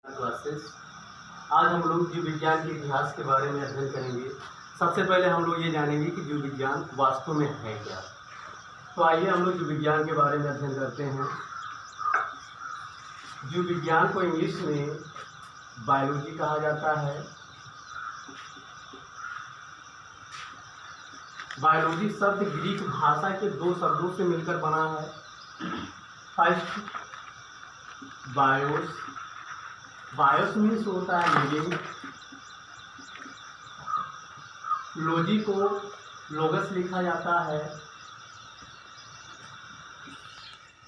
Classes. आज हम लोग जीव विज्ञान के इतिहास के बारे में अध्ययन करेंगे। सबसे पहले हम लोग ये जानेंगे कि जीव विज्ञान वास्तव में है क्या। तो आइए हम लोग जीव विज्ञान के बारे में अध्ययन करते हैं। जीव विज्ञान को इंग्लिश में बायोलॉजी कहा जाता है। बायोलॉजी शब्द ग्रीक भाषा के दो शब्दों से मिलकर बना है। फर्स्ट बायोस मीन्स होता है लिविंग, लॉजी को लोगस लिखा जाता है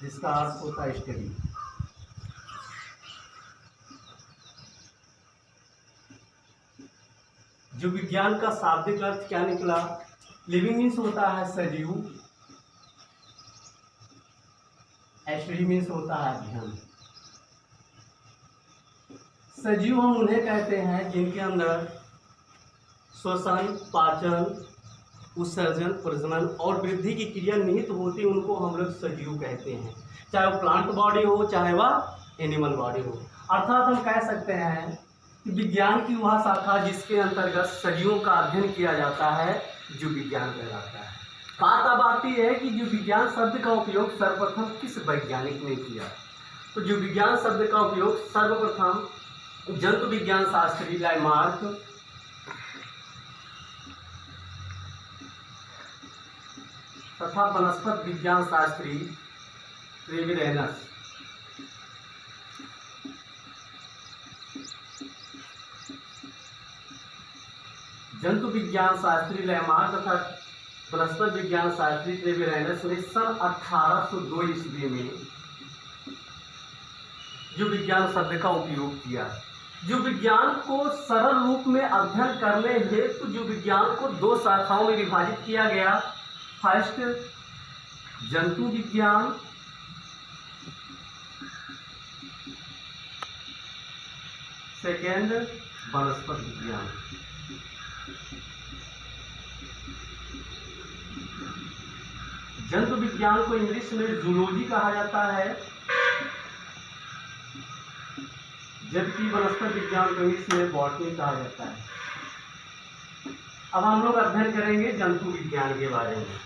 जिसका अर्थ होता है स्टडी। जो विज्ञान का शाब्दिक अर्थ क्या निकला? लिविंग मीन्स होता है सजीव, स्टडी मीन्स होता है अध्ययन। सजीव हम उन्हें कहते हैं जिनके अंदर श्वसन, पाचन, उत्सर्जन, प्रजनन और वृद्धि की क्रिया निहित होती, उनको हम लोग सजीव कहते हैं। चाहे वो प्लांट बॉडी हो, चाहे वह एनिमल बॉडी हो। अर्थात हम कह सकते हैं कि विज्ञान की वह शाखा जिसके अंतर्गत सजीवों का अध्ययन किया जाता है जीव विज्ञान कहलाता है। बात अब आती है कि जीव विज्ञान शब्द का उपयोग सर्वप्रथम किस वैज्ञानिक ने किया? तो जीव विज्ञान शब्द का उपयोग सर्वप्रथम जंतु विज्ञान शास्त्री लामार्क तथा वनस्पति विज्ञान शास्त्री ट्रेविरेनस जंतु विज्ञान शास्त्री लामार्क तथा वनस्पति विज्ञान शास्त्री ट्रेविरेनस ने सन 1802 ईस्वी में जीव विज्ञान शब्द का उपयोग किया। जीव विज्ञान को सरल रूप में अध्ययन करने हेतु जीव विज्ञान को दो शाखाओं में विभाजित किया गया। फर्स्ट जंतु विज्ञान, सेकेंड वनस्पति विज्ञान। जंतु विज्ञान को इंग्लिश में जूलॉजी कहा जाता है, जबकि वनस्पति विज्ञान को इंग्लिश में बॉटनी कहा जाता है। अब हम लोग अध्ययन करेंगे जंतु विज्ञान के बारे में।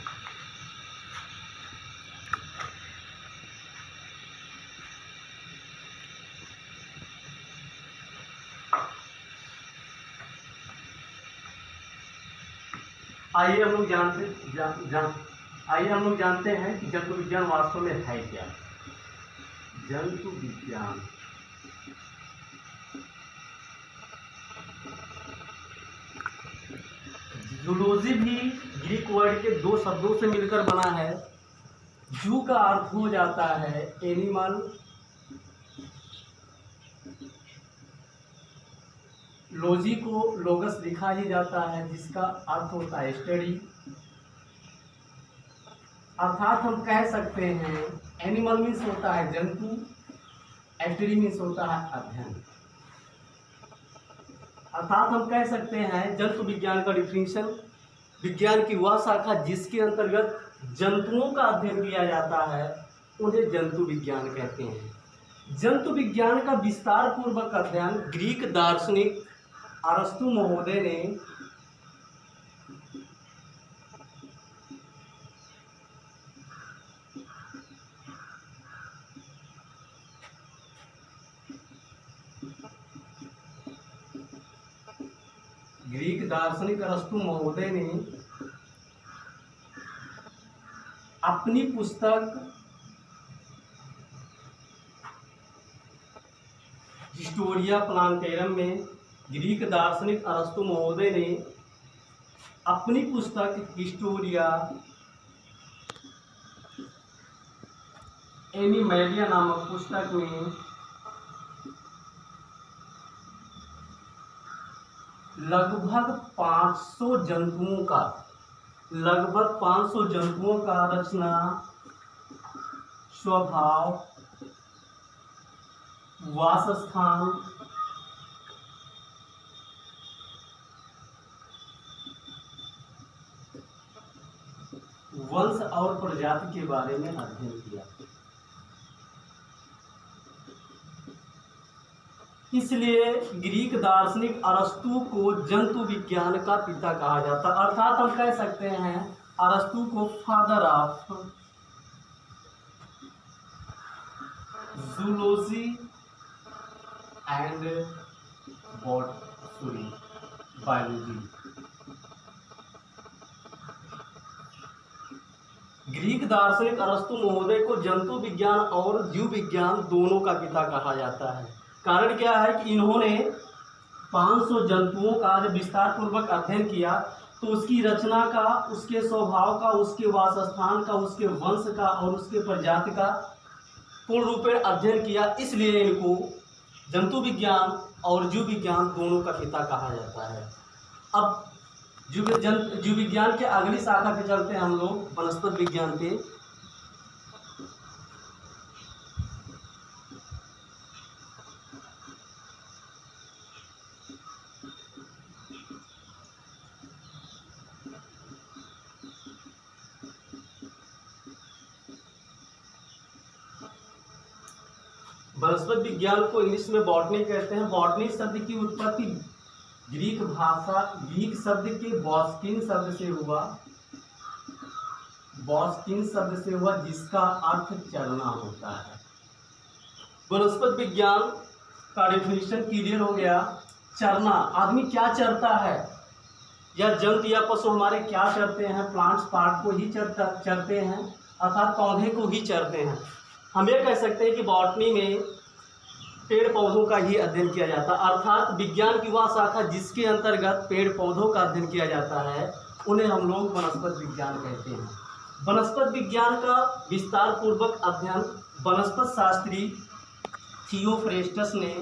आइए हम लोग जानते हैं कि जंतु विज्ञान वास्तव में है क्या। जंतु विज्ञान जूलॉजी भी ग्रीक वर्ड के दो शब्दों से मिलकर बना है। जू का अर्थ हो जाता है एनिमल, लॉजी को लोगस लिखा ही जाता है जिसका अर्थ होता है स्टडी। अर्थात हम कह सकते हैं एनिमल मीन्स होता है जंतु, स्टडी मीन्स होता है अध्ययन। अर्थात हम कह सकते हैं जंतु विज्ञान का डिफिनेशन विज्ञान की वह शाखा जिसके अंतर्गत जंतुओं का अध्ययन किया जाता है उन्हें जंतु विज्ञान कहते हैं। जंतु विज्ञान का विस्तार पूर्वक अध्ययन ग्रीक दार्शनिक अरस्तु महोदय ने अपनी पुस्तक हिस्टोरिया प्लांटेरम में ग्रीक दार्शनिक अरस्तु महोदय ने अपनी पुस्तक हिस्टोरिया एनिमैलिया नामक पुस्तक में लगभग 500 जंतुओं का रचना, स्वभाव, वासस्थान, वंश और प्रजाति के बारे में अध्ययन किया। इसलिए ग्रीक दार्शनिक अरस्तु को जंतु विज्ञान का पिता कहा जाता है। अर्थात हम कह सकते हैं अरस्तु को father of zoology and biology. Greek दार्शनिक अरस्तु महोदय को जंतु विज्ञान और जीव विज्ञान दोनों का पिता कहा जाता है। कारण क्या है कि इन्होंने 500 जंतुओं का जब विस्तार पूर्वक अध्ययन किया तो उसकी रचना का, उसके स्वभाव का, उसके वासस्थान का, उसके वंश का और उसके प्रजाति का पूर्ण रूप में अध्ययन किया। इसलिए इनको जंतु विज्ञान और जीव विज्ञान दोनों का पिता कहा जाता है। अब जीव विज्ञान के अगली शाखा पे चलते हैं हम लोग, वनस्पति विज्ञान पे। वनस्पति विज्ञान को इंग्लिश में बॉटनी कहते हैं। बॉटनी शब्द की उत्पत्ति ग्रीक शब्द के बॉस्किन शब्द से हुआ। बॉस्किन शब्द से हुआ जिसका अर्थ चरना होता है। वनस्पति विज्ञान का डेफिनेशन क्लियर हो गया। चरना, आदमी क्या चरता है, या जंतु या पशु हमारे क्या चरते हैं, प्लांट्स पार्ट को ही चरते हैं, अर्थात पौधे को ही चरते हैं। हम ये कह सकते हैं कि बॉटनी में पेड़ पौधों का ही अध्ययन किया जाता है। अर्थात विज्ञान की वह शाखा जिसके अंतर्गत पेड़ पौधों का अध्ययन किया जाता है उन्हें हम लोग वनस्पति विज्ञान कहते हैं। वनस्पति विज्ञान का विस्तार पूर्वक अध्ययन वनस्पति शास्त्री थियोफ्रेस्टस ने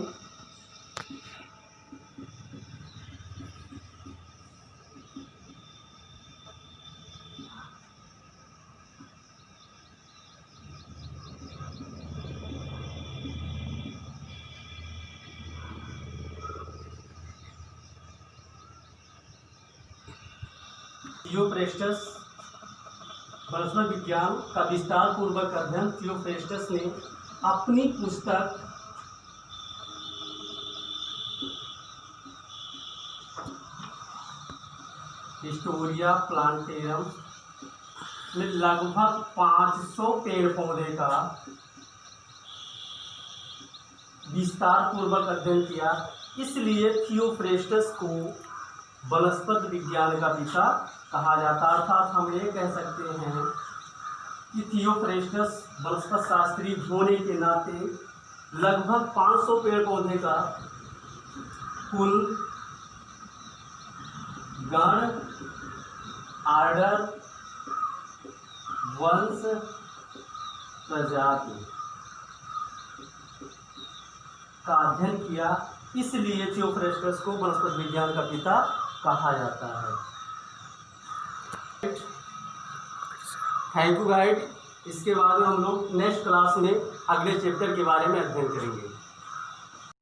थियोफ्रेस्टस वनस्पति विज्ञान का विस्तार पूर्वक अध्ययन थियोफ्रेस्टस ने अपनी पुस्तक हिस्टोरिया प्लांटेरम में लगभग 500 पेड़ पौधे का विस्तार पूर्वक अध्ययन किया। इसलिए थियोफ्रेस्टस को वनस्पति विज्ञान का पिता कहा जाता है। अर्थात हम ये कह सकते हैं कि थियोफ्रेस्टस वनस्पति शास्त्री होने के नाते लगभग 500 पेड़ पौधे का कुल गण, आर्डर, वंश, प्रजाति का अध्ययन किया। इसलिए थियोफ्रेस्टस को वनस्पति विज्ञान का पिता कहा जाता है। Thank you guide. इसके बाद में हम लोग नेक्स्ट क्लास में अगले चैप्टर के बारे में अध्ययन करेंगे।